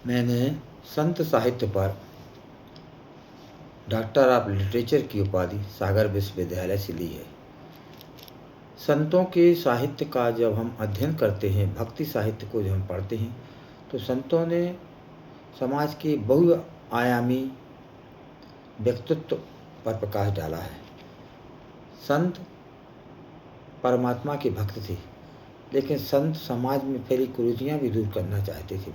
मैंने संत साहित्य पर डॉक्टर ऑफ लिटरेचर की उपाधि सागर विश्वविद्यालय से ली है। संतों के साहित्य का जब हम अध्ययन करते हैं, भक्ति साहित्य को जब हम पढ़ते हैं, तो संतों ने समाज के बहुआयामी व्यक्तित्व पर प्रकाश डाला है। संत परमात्मा के भक्त थे, लेकिन संत समाज में फैली कुरीतियाँ भी दूर करना चाहते थे।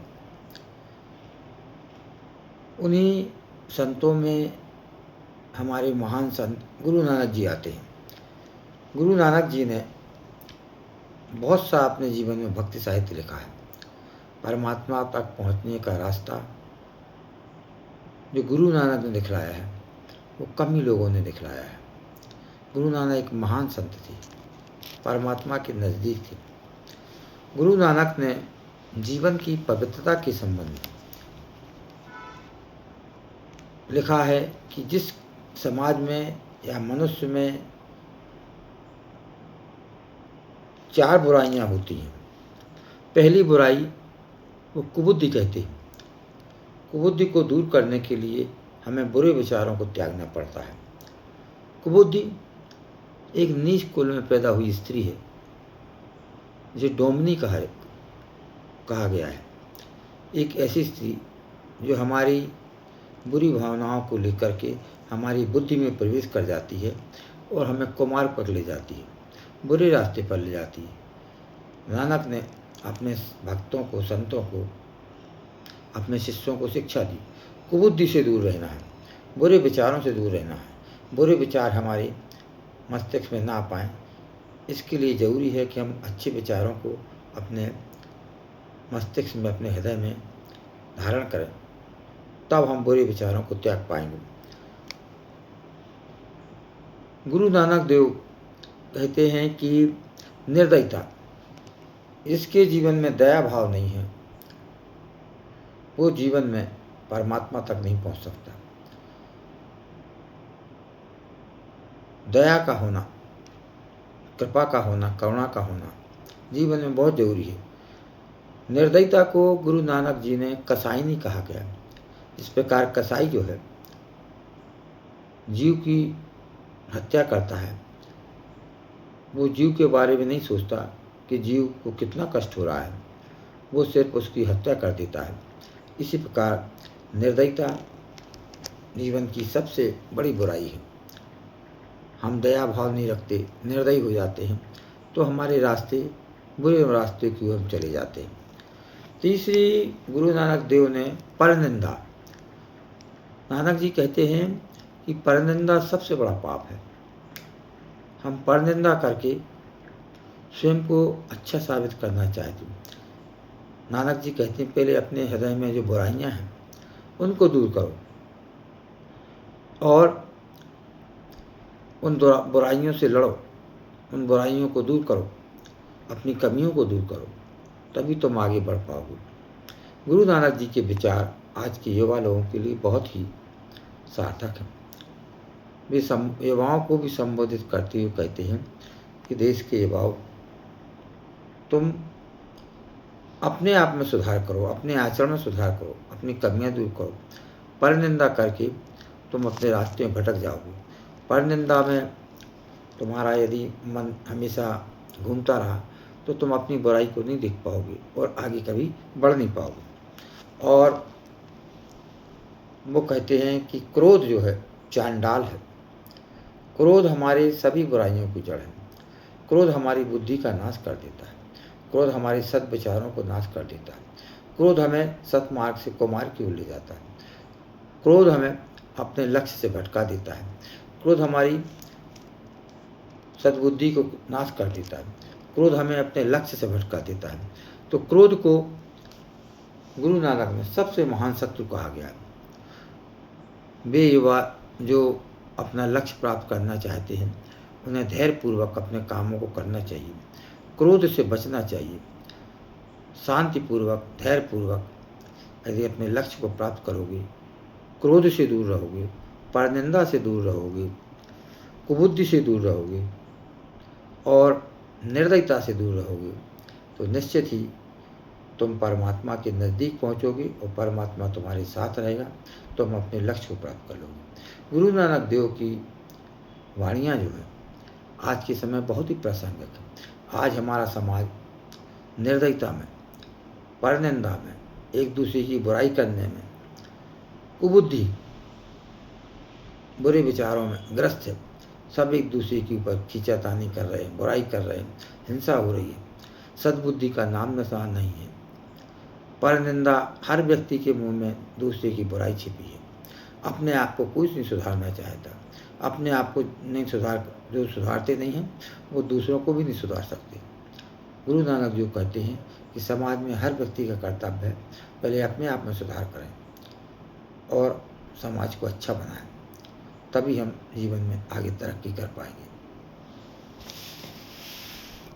उन्हीं संतों में हमारे महान संत गुरु नानक जी आते हैं। गुरु नानक जी ने बहुत सा अपने जीवन में भक्ति साहित्य लिखा है। परमात्मा तक पहुंचने का रास्ता जो गुरु नानक ने दिखलाया है, वो कम ही लोगों ने दिखलाया है। गुरु नानक एक महान संत थे, परमात्मा के नज़दीक थे। गुरु नानक ने जीवन की पवित्रता के संबंध में लिखा है कि जिस समाज में या मनुष्य में 4 बुराइयां होती हैं। पहली बुराई वो कुबुद्धि कहते हैं। कुबुद्धि को दूर करने के लिए हमें बुरे विचारों को त्यागना पड़ता है। कुबुद्धि एक नीच कुल में पैदा हुई स्त्री है, जो डोमनी कहा गया है। एक ऐसी स्त्री जो हमारी बुरी भावनाओं को लेकर के हमारी बुद्धि में प्रवेश कर जाती है और हमें कुमार्ग पर ले जाती है, बुरे रास्ते पर ले जाती है। नानक ने अपने भक्तों को, संतों को, अपने शिष्यों को शिक्षा दी, कुबुद्धि से दूर रहना है, बुरे विचारों से दूर रहना है। बुरे विचार हमारे मस्तिष्क में ना पाएँ, इसके लिए ज़रूरी है कि हम अच्छे विचारों को अपने मस्तिष्क में, अपने हृदय में धारण करें, तब हम बुरे विचारों को त्याग पाएंगे। गुरु नानक देव कहते हैं कि निर्दयता, जिसके जीवन में दया भाव नहीं है, वो जीवन में परमात्मा तक नहीं पहुंच सकता। दया का होना, कृपा का होना, करुणा का होना जीवन में बहुत जरूरी है। निर्दयता को गुरु नानक जी ने कसाईनी कहा गया। इस प्रकार कसाई जो है, जीव की हत्या करता है, वो जीव के बारे में नहीं सोचता कि जीव को कितना कष्ट हो रहा है, वो सिर्फ उसकी हत्या कर देता है। इसी प्रकार निर्दयता जीवन की सबसे बड़ी बुराई है। हम दया भाव नहीं रखते, निर्दयी हो जाते हैं, तो हमारे रास्ते बुरे रास्ते की ओर चले जाते हैं। तीसरी, गुरु नानक देव ने परनिंदा। नानक जी कहते हैं कि परनिंदा सबसे बड़ा पाप है। हम परनिंदा करके स्वयं को अच्छा साबित करना चाहते हैं। नानक जी कहते हैं पहले अपने हृदय में जो बुराइयां हैं उनको दूर करो और उन बुराइयों से लड़ो, उन बुराइयों को दूर करो, अपनी कमियों को दूर करो, तभी तुम आगे बढ़ पाओगे। गुरु नानक जी के विचार आज के युवा लोगों के लिए बहुत ही सार्थक हैं। वे युवाओं को भी संबोधित करते हुए कहते हैं कि देश के युवाओं, तुम अपने आप में सुधार करो, अपने आचरण में सुधार करो, अपनी कमियां दूर करो। परनिंदा करके तुम अपने रास्ते में भटक जाओगे। परनिंदा में तुम्हारा यदि मन हमेशा घूमता रहा तो तुम अपनी बुराई को नहीं देख पाओगे और आगे कभी बढ़ नहीं पाओगे। और वो कहते हैं कि क्रोध जो है चांडाल है। क्रोध हमारे सभी बुराइयों की जड़ है। क्रोध हमारी बुद्धि का नाश कर देता है। क्रोध हमारे सद विचारों को नाश कर देता है। क्रोध हमें सतमार्ग से कुमार्ग की ओर ले जाता है। क्रोध हमें अपने लक्ष्य से भटका देता है। क्रोध हमारी सद्बुद्धि को नाश कर देता है। क्रोध हमें अपने लक्ष्य से भटका देता है। तो क्रोध को गुरु नानक में सबसे महान शत्रु कहा गया है। वे युवा जो अपना लक्ष्य प्राप्त करना चाहते हैं, उन्हें धैर्यपूर्वक अपने कामों को करना चाहिए, क्रोध से बचना चाहिए। शांतिपूर्वक, धैर्यपूर्वक यदि अपने लक्ष्य को प्राप्त करोगे, क्रोध से दूर रहोगे, परनिंदा से दूर रहोगे, कुबुद्धि से दूर रहोगे और निर्दयता से दूर रहोगे, तो निश्चित ही तुम परमात्मा के नज़दीक पहुँचोगे और परमात्मा तुम्हारे साथ रहेगा, तुम अपने लक्ष्य को प्राप्त कर लोगे। गुरु नानक देव की वाणियाँ जो है आज के समय बहुत ही प्रासंगिक है। आज हमारा समाज निर्दयता में, परनिंदा में, एक दूसरे की बुराई करने में, कुबुद्धि, बुरे विचारों में ग्रस्त है। सब एक दूसरे के ऊपर खींचातानी कर रहे हैं, बुराई कर रहे हैं, हिंसा हो रही है, सद्बुद्धि का नाम निशान नहीं है। परनिंदा, हर व्यक्ति के मुंह में दूसरे की बुराई छिपी है। अपने आप को कोई नहीं सुधारना चाहता। अपने आप को नहीं जो सुधारते नहीं हैं वो दूसरों को भी नहीं सुधार सकते। गुरु नानक जो कहते हैं कि समाज में हर व्यक्ति का कर्तव्य है पहले अपने आप में सुधार करें और समाज को अच्छा बनाएं, तभी हम जीवन में आगे तरक्की कर पाएंगे।